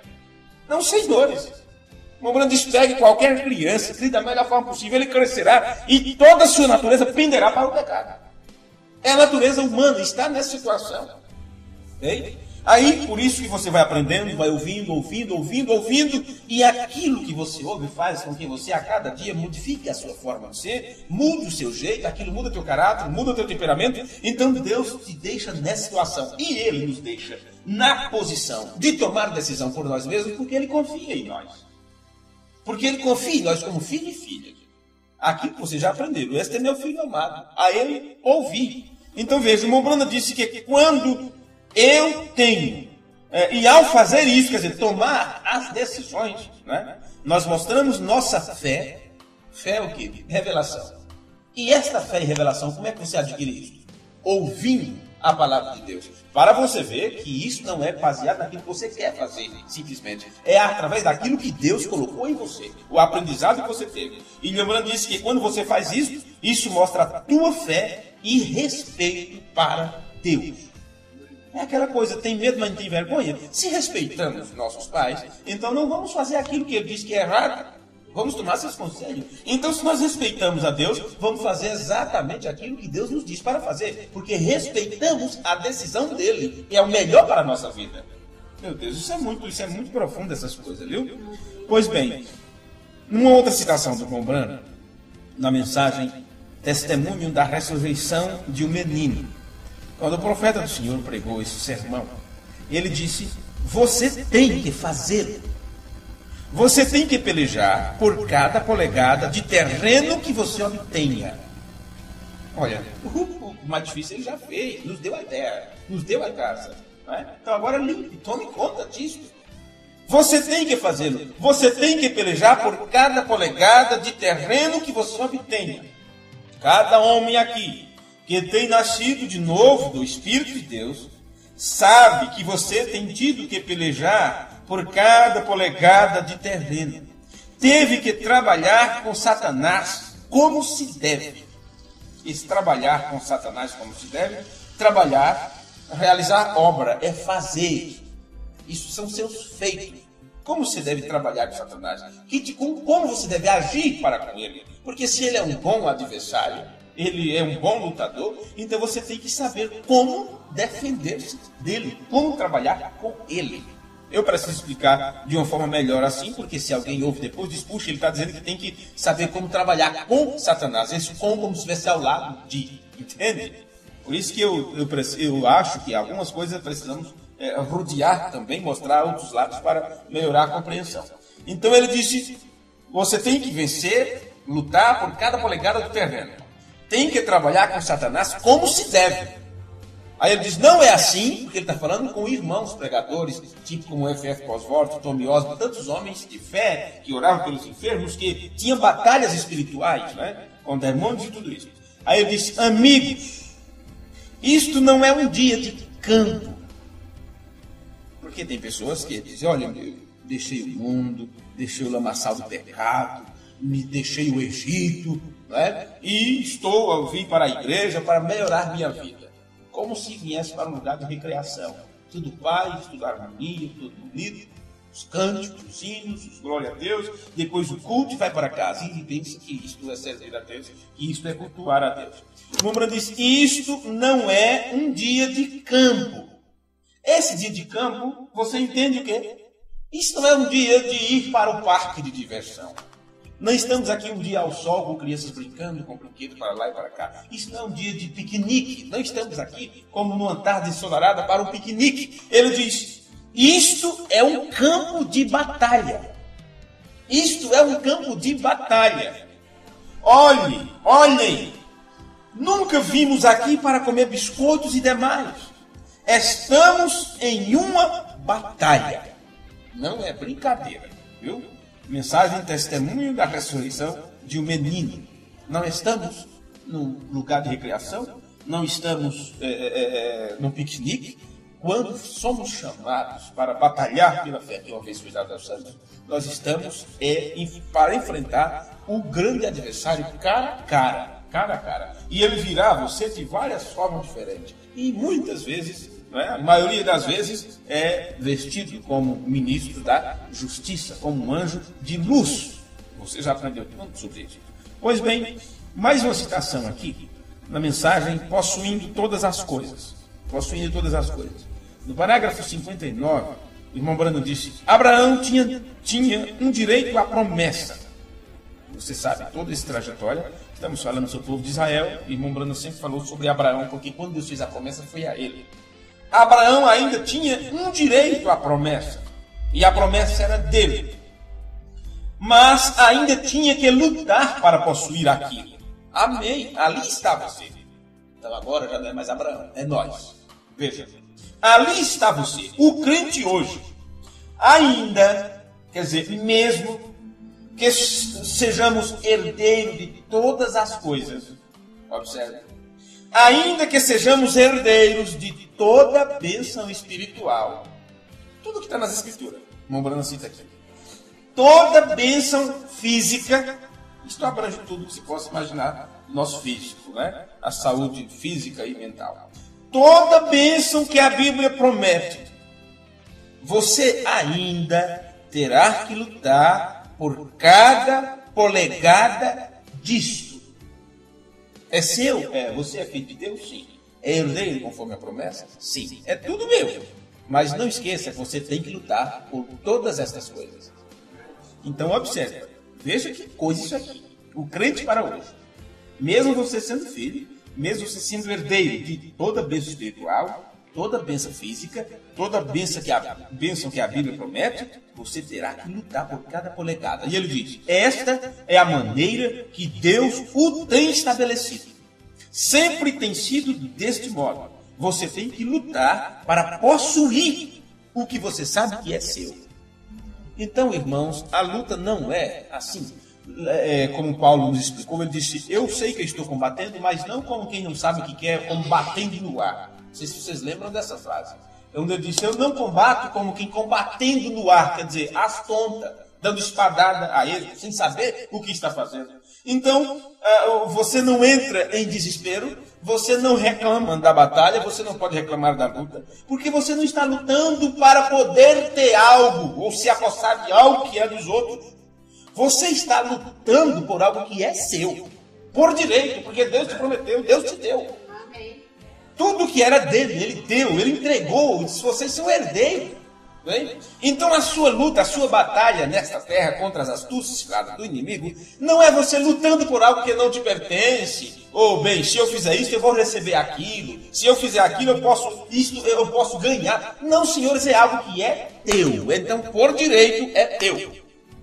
Não, senhores. O grande diz, pegue qualquer criança, crie da melhor forma possível, ele crescerá e toda a sua natureza penderá para o pecado. É a natureza humana, está nessa situação. Ei? Aí, por isso que você vai aprendendo, vai ouvindo, e aquilo que você ouve faz com que você a cada dia modifique a sua forma de ser, mude o seu jeito, aquilo muda o teu caráter, muda o teu temperamento. Então Deus te deixa nessa situação, e Ele nos deixa na posição de tomar decisão por nós mesmos, porque Ele confia em nós. Porque Ele confia em nós como filho e filha. Aquilo que você já aprendeu, este é meu filho amado, a Ele ouvir. Então veja, o irmão Branham disse que quando eu tenho, e ao fazer isso, quer dizer, tomar as decisões, né, nós mostramos nossa fé. Fé é o quê? Revelação. E esta fé e revelação, como é que você adquire isso? Ouvindo a palavra de Deus. Para você ver que isso não é baseado naquilo que você quer fazer, simplesmente. É através daquilo que Deus colocou em você. O aprendizado que você teve. E lembrando disso que quando você faz isso, isso mostra a tua fé e respeito para Deus. É aquela coisa, tem medo, mas não tem vergonha. Se respeitamos nossos pais, então não vamos fazer aquilo que ele diz que é errado. Vamos tomar seus conselhos. Então, se nós respeitamos a Deus, vamos fazer exatamente aquilo que Deus nos diz para fazer. Porque respeitamos a decisão dele. E é o melhor para a nossa vida. Meu Deus, isso é muito profundo, essas coisas, viu? Pois bem, numa outra citação do irmão Branham, na mensagem Testemunho da Ressurreição de um Menino, quando o profeta do Senhor pregou esse sermão, ele disse: você tem que fazê-lo. Você tem que pelejar por cada polegada de terreno que você obtenha. Olha, o mais difícil ele já fez, nos deu a terra, nos deu a casa. Né? Então agora limpe, tome conta disso. Você tem que fazê-lo. Você tem que pelejar por cada polegada de terreno que você obtenha. Cada homem aqui que tem nascido de novo do Espírito de Deus sabe que você tem tido que pelejar por cada polegada de terreno. Teve que trabalhar com Satanás como se deve. Esse trabalhar com Satanás como se deve, trabalhar, realizar obra, é fazer. Isso são seus feitos. Como você deve trabalhar com Satanás? Como você deve agir para com ele? Porque se ele é um bom adversário, ele é um bom lutador, então você tem que saber como defender-se dele, como trabalhar com ele. Eu preciso explicar de uma forma melhor assim, porque se alguém ouve depois, diz, puxa, ele está dizendo que tem que saber como trabalhar com Satanás. Esse como se estivesse ao lado de, entende? Por isso que eu acho que algumas coisas precisamos rodear também, mostrar outros lados para melhorar a compreensão. Então ele disse, você tem que vencer, lutar por cada polegada do terreno. Tem que trabalhar com Satanás como se deve. Aí ele diz, não é assim, porque ele está falando com irmãos pregadores, tipo como F.F. Bosworth, Tommy Osborne, tantos homens de fé que oravam pelos enfermos, que tinham batalhas espirituais, né, com demônios e tudo isso. Aí ele diz, amigos, isto não é um dia de campo. Porque tem pessoas que dizem, olha, eu deixei o mundo, deixei o lamaçal do pecado, me deixei o Egito, né, e vim para a igreja para melhorar minha vida. Como se viesse para um lugar de recreação. Tudo paz, tudo harmonia, tudo bonito. Os cânticos, os hinos, os glória a Deus. Depois o culto e vai para casa. E pensa que isto é servir a Deus, que isto é cultuar a Deus. O irmão Branham diz, isto não é um dia de campo. Esse dia de campo, você entende o quê? Isto não é um dia de ir para o parque de diversão. Não estamos aqui um dia ao sol com crianças brincando, com brinquedos para lá e para cá. Isso não é um dia de piquenique. Não estamos aqui como numa tarde ensolarada para um piquenique. Ele diz, isto é um campo de batalha. Isto é um campo de batalha. Olhem. Nunca vimos aqui para comer biscoitos e demais. Estamos em uma batalha. Não é brincadeira, viu? Mensagem Testemunho da Ressurreição de um Menino. Não estamos num lugar de recreação, não estamos num piquenique. Quando somos chamados para batalhar pela fé, que uma vez foi dada aos santos, nós estamos para enfrentar o grande adversário cara a cara. E ele virá a você de várias formas diferentes. E muitas vezes, a maioria das vezes, é vestido como ministro da justiça, como um anjo de luz. Você já aprendeu tanto sobre isso. Pois bem, mais uma citação aqui, na mensagem Possuindo Todas as Coisas. Possuindo Todas as Coisas. No parágrafo 59, o irmão Branham disse, Abraão tinha um direito à promessa. Você sabe, toda essa trajetória, estamos falando sobre o povo de Israel, o irmão Branham sempre falou sobre Abraão, porque quando Deus fez a promessa foi a ele. Abraão ainda tinha um direito à promessa, e a promessa era dele. Mas ainda tinha que lutar para possuir aquilo. Amém. Ali está você. Então agora já não é mais Abraão, é nós. Veja, ali está você, o crente hoje, ainda, quer dizer, mesmo que sejamos herdeiros de todas as coisas, observe, ainda que sejamos herdeiros de toda a bênção espiritual, tudo que está nas Escrituras, Mombrana cita aqui, toda bênção física, isto abrange tudo que se possa imaginar do nosso físico, né? A saúde física e mental. Toda bênção que a Bíblia promete, você ainda terá que lutar por cada polegada disto. É seu? É. Você é filho de Deus? Sim. É herdeiro conforme a promessa? Sim. É tudo meu. Mas não esqueça que você tem que lutar por todas estas coisas. Então observe. Veja que coisa isso aqui. O crente para hoje. Mesmo você sendo filho, mesmo você sendo herdeiro de toda a bênção espiritual, toda a bênção física, toda a bênção que a Bíblia promete, você terá que lutar por cada polegada. E ele diz, esta é a maneira que Deus o tem estabelecido. Sempre tem sido deste modo. Você tem que lutar para possuir o que você sabe que é seu. Então, irmãos, a luta não é assim, como Paulo nos explicou. Ele disse, eu sei que eu estou combatendo, mas não como quem não sabe o que quer, combatendo no ar. Não sei se vocês lembram dessa frase. Onde ele disse, eu não combato como quem combatendo no ar, quer dizer, às tontas, dando espadada a ele, sem saber o que está fazendo. Então, você não entra em desespero, você não reclama da batalha, você não pode reclamar da luta, porque você não está lutando para poder ter algo, ou se apossar de algo que é dos outros. Você está lutando por algo que é seu, por direito, porque Deus te prometeu, Deus te deu. Tudo que era dele, ele deu, ele entregou, disse, vocês são herdeiros. Bem? Então a sua luta, a sua batalha nesta terra contra as astúcias do inimigo, não é você lutando por algo que não te pertence. Ou bem, se eu fizer isso, eu vou receber aquilo. Se eu fizer aquilo, eu posso ganhar. Não, senhores, é algo que é teu. Então, por direito, é teu.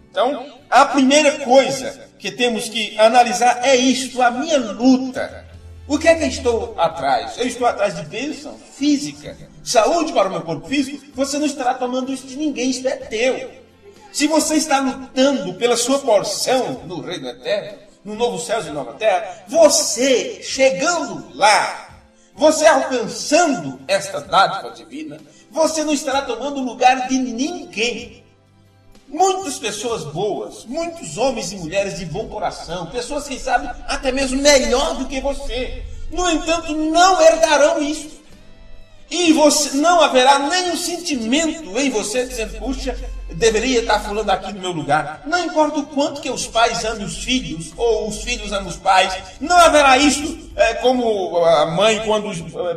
Então, a primeira coisa que temos que analisar é isto, a minha luta. O que é que eu estou atrás? Eu estou atrás de bênção física, saúde para o meu corpo físico. Você não estará tomando isso de ninguém, isso é teu. Se você está lutando pela sua porção no reino eterno, no novo céu e nova terra, você chegando lá, você alcançando esta dádiva divina, você não estará tomando o lugar de ninguém. Muitas pessoas boas, muitos homens e mulheres de bom coração, pessoas que sabem até mesmo melhor do que você, no entanto, não herdarão isso. E você não haverá nenhum sentimento em você dizendo, puxa, deveria estar falando aqui no meu lugar. Não importa o quanto que os pais amem os filhos, ou os filhos amem os pais, não haverá isso como a mãe quando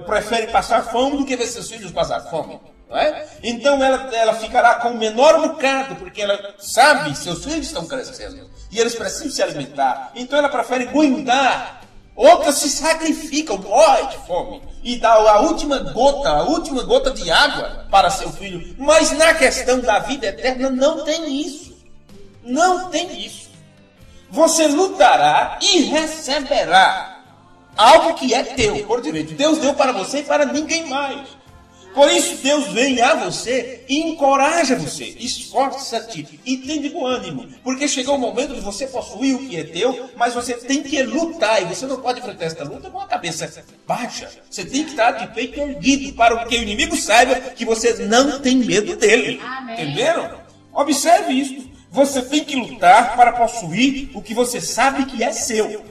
prefere passar fome do que ver seus filhos passar fome. Não é? Então ela ficará com o menor bocado, porque ela sabe que seus filhos estão crescendo e eles precisam se alimentar. Então ela prefere aguentar. Outras se sacrificam, morrem de fome e dá a última gota de água para seu filho. Mas na questão da vida eterna não tem isso. Não tem isso. Você lutará e receberá algo que é teu por direito. Deus deu para você e para ninguém mais. Por isso Deus vem a você e encoraja você, esforça-te e tem de bom ânimo, porque chegou o momento de você possuir o que é teu, mas você tem que lutar, e você não pode enfrentar esta luta com a cabeça baixa. Você tem que estar de peito erguido para que o inimigo saiba que você não tem medo dele. Amém. Entenderam? Observe isso. Você tem que lutar para possuir o que você sabe que é seu.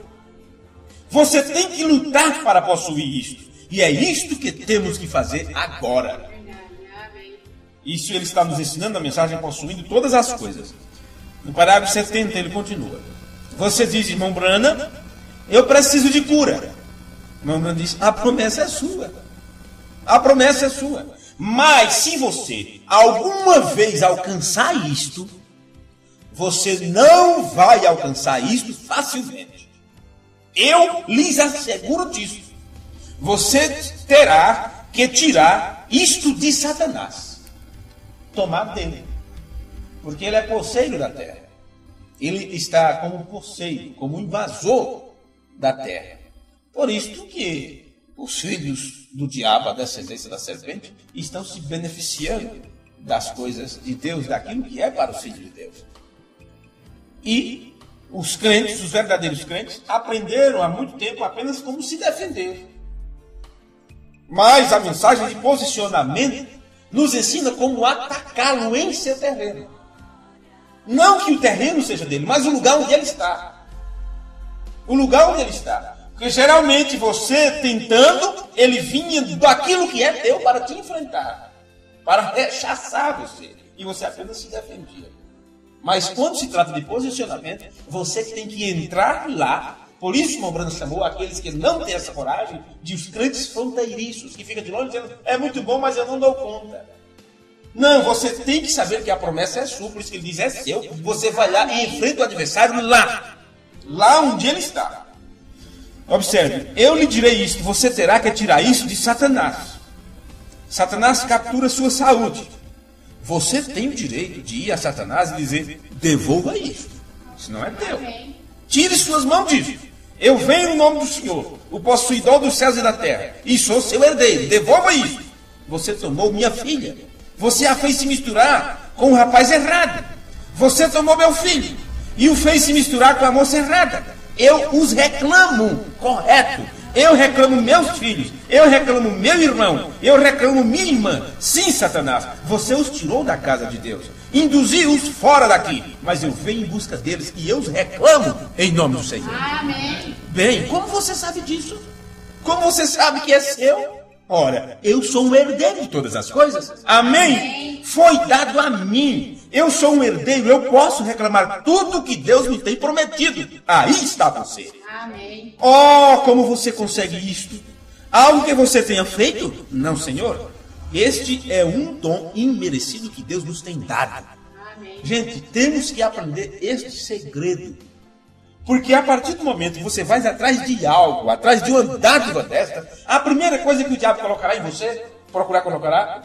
Você tem que lutar para possuir isto. E é isto que temos que fazer agora. Isso ele está nos ensinando na mensagem possuindo todas as coisas. No parágrafo 70 ele continua. Você diz, irmão Brana, eu preciso de cura. Irmão Brana diz, a promessa é sua. A promessa é sua. Mas se você alguma vez alcançar isto, você não vai alcançar isto facilmente. Eu lhes asseguro disso. Você terá que tirar isto de Satanás. Tomar dele. Porque ele é posseiro da terra. Ele está como posseiro, como invasor da terra. Por isso que os filhos do diabo, a descendência da serpente, estão se beneficiando das coisas de Deus, daquilo que é para os filhos de Deus. E os crentes, os verdadeiros crentes, aprenderam há muito tempo apenas como se defender. Mas a mensagem de posicionamento nos ensina como atacá-lo em seu terreno. Não que o terreno seja dele, mas o lugar onde ele está. O lugar onde ele está. Porque geralmente você tentando, ele vinha daquilo que é teu para te enfrentar, para rechaçar você. E você apenas se defendia. Mas quando se trata de posicionamento, você tem que entrar lá. Por isso, o irmão Branham chamou aqueles que não têm essa coragem de os crentes fronteiriços, que ficam de longe dizendo, é muito bom, mas eu não dou conta. Não, você tem que saber que a promessa é sua, por isso que ele diz, é seu. Você vai lá e enfrenta o adversário lá onde ele está. Observe, eu lhe direi isto, você terá que tirar isso de Satanás. Satanás captura sua saúde. Você tem o direito de ir a Satanás e dizer, devolva isso. Isso não é teu. Tire suas mãos disso. Eu venho no nome do Senhor, o possuidor dos céus e da terra, e sou seu herdeiro. Devolva isso. Você tomou minha filha. Você a fez se misturar com o rapaz errado. Você tomou meu filho e o fez se misturar com a moça errada. Eu os reclamo, correto. Eu reclamo meus filhos. Eu reclamo meu irmão. Eu reclamo minha irmã. Sim, Satanás, você os tirou da casa de Deus. Induziu-os fora daqui. Mas eu venho em busca deles e eu os reclamo em nome do Senhor. Amém. Bem, como você sabe disso? Como você sabe que é seu? Ora, eu sou um herdeiro de todas as coisas. Amém? Foi dado a mim. Eu sou um herdeiro, eu posso reclamar tudo que Deus me tem prometido. Aí está você. Amém. Oh, como você consegue isto? Algo que você tenha feito? Não, Senhor. Este é um dom imerecido que Deus nos tem dado. Amém. Gente, temos que aprender este segredo. Porque a partir do momento que você vai atrás de algo, atrás de uma dádiva desta, a primeira coisa que o diabo colocará em você,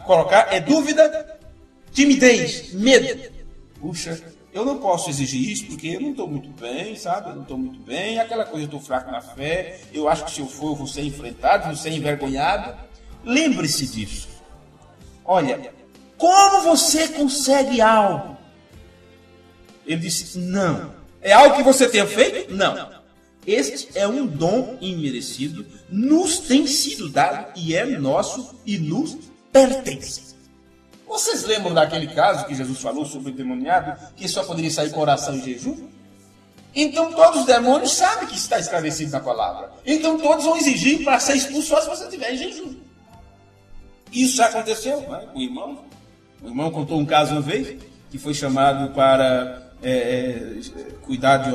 colocar é dúvida, timidez, medo. Puxa, eu não posso exigir isso porque eu não estou muito bem, sabe? Eu não estou muito bem, aquela coisa, eu estou fraco na fé, eu acho que se eu for, eu vou ser enfrentado, vou ser envergonhado. Lembre-se disso. Olha, como você consegue algo? Ele disse, não. É algo que você tenha feito? Não. Este é um dom imerecido, nos tem sido dado e é nosso e nos pertence. Vocês lembram daquele caso que Jesus falou sobre o demoniado, que só poderia sair com oração e jejum? Então todos os demônios sabem que está esclarecido na palavra. Então todos vão exigir para ser expulso só se você estiver em jejum. Isso já aconteceu, né? O irmão contou um caso uma vez, que foi chamado para cuidar de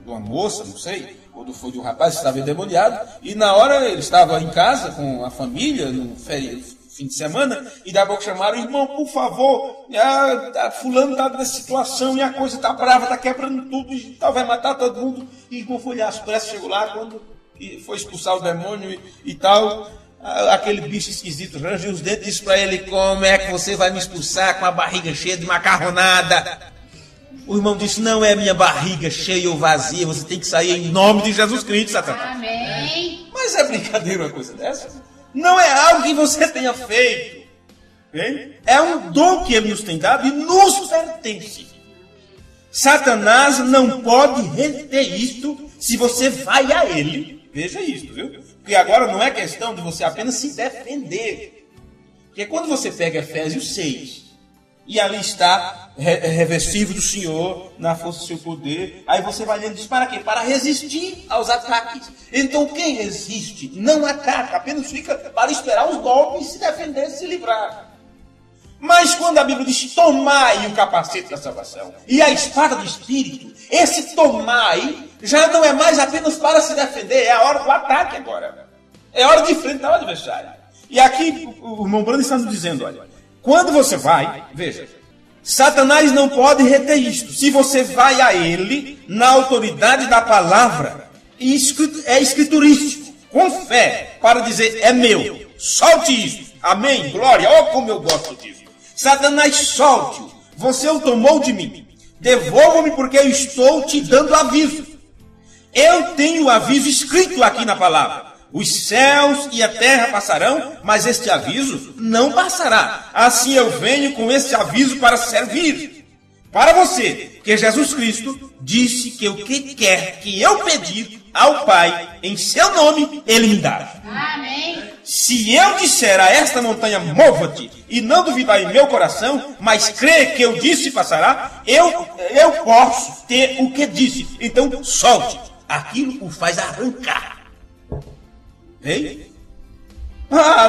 uma moça, não sei, ou foi de um rapaz que estava endemoniado, e na hora ele estava em casa com a família, no fim de semana, e da pouco chamaram, irmão, por favor, fulano está nessa situação, e a coisa está brava, está quebrando tudo, e tal, vai matar todo mundo, e o irmão foi lá, às pressas, chegou lá, quando foi expulsar o demônio e tal, aquele bicho esquisito rangiu os dentes e disse para ele, como é que você vai me expulsar com a barriga cheia de macarronada? O irmão disse, não é minha barriga cheia ou vazia, você tem que sair em nome de Jesus Cristo, Satanás. Amém. Mas é brincadeira uma coisa dessa? Não é algo que você tenha feito. Bem? É um dom que ele nos tem dado e nos pertence. Satanás não pode reter isto se você vai a ele. Veja isto, viu? Porque agora não é questão de você apenas se defender. Porque quando você pega Efésios 6, e ali está revestido do Senhor, na força do seu poder. Aí você vai lendo, diz, para quê? Para resistir aos ataques. Então quem resiste não ataca, apenas fica para esperar os golpes, se defender, se livrar. Mas quando a Bíblia diz, tomai o capacete da salvação e a espada do Espírito, esse tomai já não é mais apenas para se defender, é a hora do ataque agora. É hora de enfrentar o adversário. E aqui o irmão Branham está nos dizendo, olha, quando você vai, veja, Satanás não pode reter isto. Se você vai a ele, na autoridade da palavra, é escriturístico, com fé, para dizer, é meu, solte isso. Amém, glória, ó como eu gosto disso. Satanás, solte-o, você o tomou de mim. Devolva-me porque eu estou te dando aviso. Eu tenho o aviso escrito aqui na palavra. Os céus e a terra passarão, mas este aviso não passará. Assim eu venho com este aviso para servir para você, que Jesus Cristo disse que o que quer que eu pedir ao Pai em seu nome, Ele me dará. Amém. Se eu disser a esta montanha, mova-te, e não duvidar em meu coração, mas crer que eu disse passará, eu posso ter o que disse. Então solte. Aquilo o faz arrancar. Ei?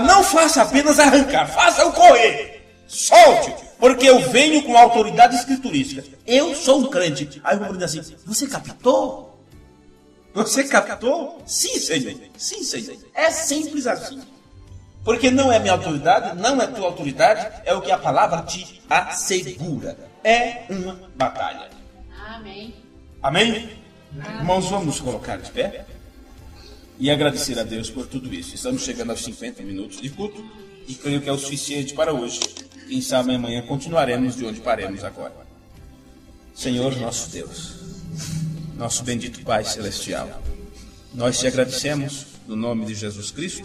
Não faça apenas arrancar, faça-o correr. Solte, porque eu venho com autoridade escriturística. Eu sou um crente. Aí o homem diz assim, você captou? Você captou? Sim, Senhor. Sim, Senhor. É simples assim. Porque não é minha autoridade, não é tua autoridade, é o que a palavra te assegura. É uma batalha. Amém. Amém? Irmãos, vamos nos colocar de pé e agradecer a Deus por tudo isso. Estamos chegando aos 50 minutos de culto e creio que é o suficiente para hoje. Quem sabe amanhã continuaremos de onde paremos agora. Senhor nosso Deus, nosso bendito Pai Celestial, nós te agradecemos no nome de Jesus Cristo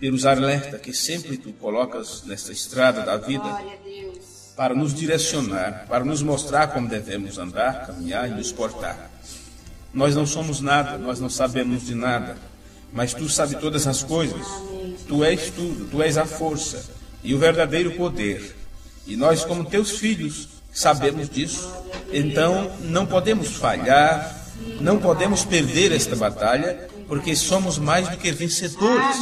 pelos alertas que sempre tu colocas nesta estrada da vida Glória a Deus. para nos direcionar, para nos mostrar como devemos andar, caminhar e nos portar. Nós não somos nada, nós não sabemos de nada, mas tu sabes todas as coisas. Tu és tudo, tu és a força e o verdadeiro poder. E nós, como teus filhos, sabemos disso. Então, não podemos falhar, não podemos perder esta batalha, porque somos mais do que vencedores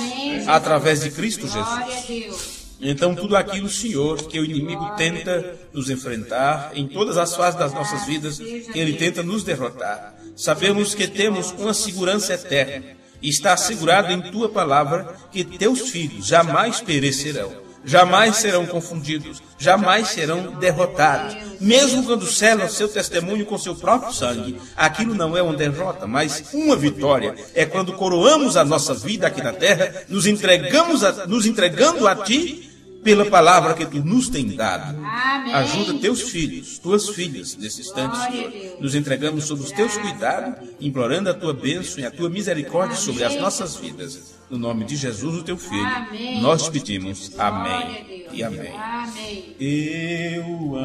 através de Cristo Glória a Jesus. Deus. Então, tudo aquilo, Senhor, que o inimigo tenta nos enfrentar em todas as fases das nossas vidas, que ele tenta nos derrotar, sabemos que temos uma segurança eterna e está assegurado em tua palavra que teus filhos jamais perecerão, jamais serão confundidos, jamais serão derrotados. Mesmo quando selam seu testemunho com seu próprio sangue, aquilo não é uma derrota, mas uma vitória. É quando coroamos a nossa vida aqui na terra, nos entregando a ti, pela palavra que tu nos tem dado. Amém. Ajuda teus filhos, tuas filhas, nesse instante, Senhor. Nos entregamos sob os teus cuidados, implorando a tua bênção e a tua misericórdia sobre as nossas vidas. No nome de Jesus, o teu Filho, Amém. nós te pedimos. Amém Glória a Deus. e amém. Amém. Eu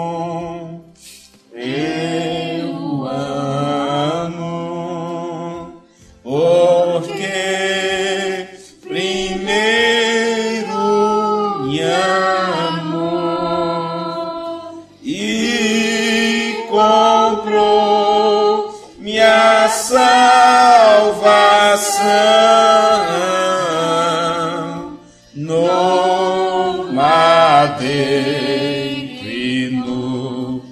amo, porque primeiro me amou e comprou minha salvação no madeiro e no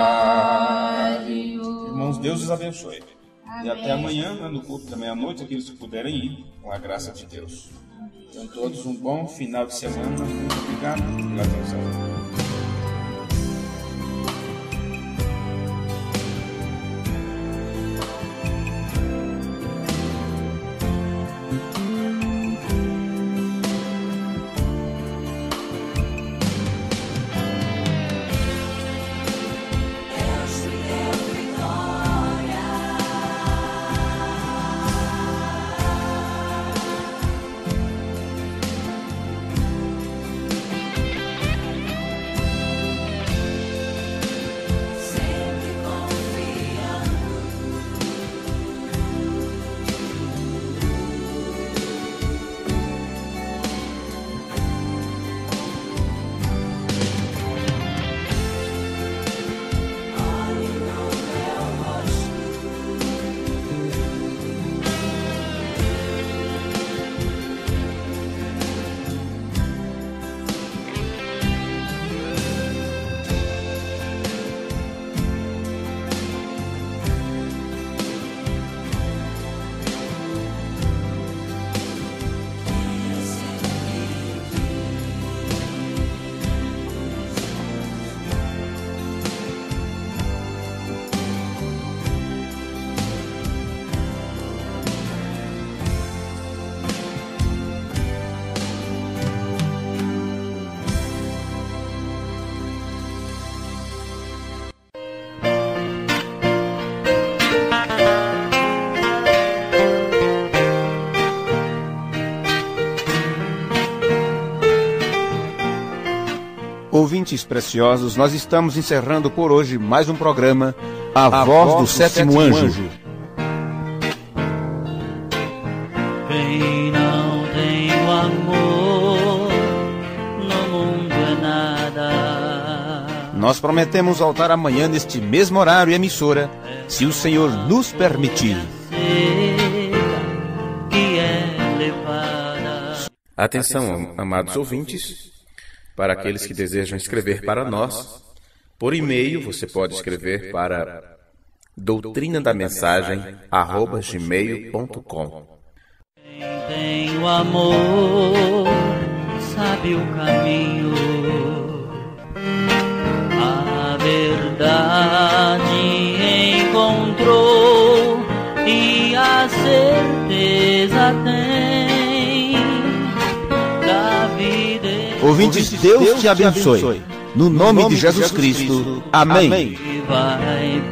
Calvário. Irmãos, Deus os abençoe. E até amanhã, no culto da meia-noite, aqueles que puderem ir, com a graça de Deus. Então, todos um bom final de semana. Muito obrigado pela atenção. Ouvintes preciosos, nós estamos encerrando por hoje mais um programa, A Voz do Sétimo Anjo. Quem não tem o amor, no mundo é nada. Nós prometemos voltar amanhã neste mesmo horário e emissora, se o Senhor nos permitir. Atenção, amados ouvintes, para aqueles que desejam escrever para nós, por e-mail você pode escrever para doutrinadamensagem@gmail.com. Quem tem o amor, sabe o caminho, a verdade encontrou e a certeza tem. Ouvintes, Deus te abençoe. No nome de Jesus Cristo. Amém. Vai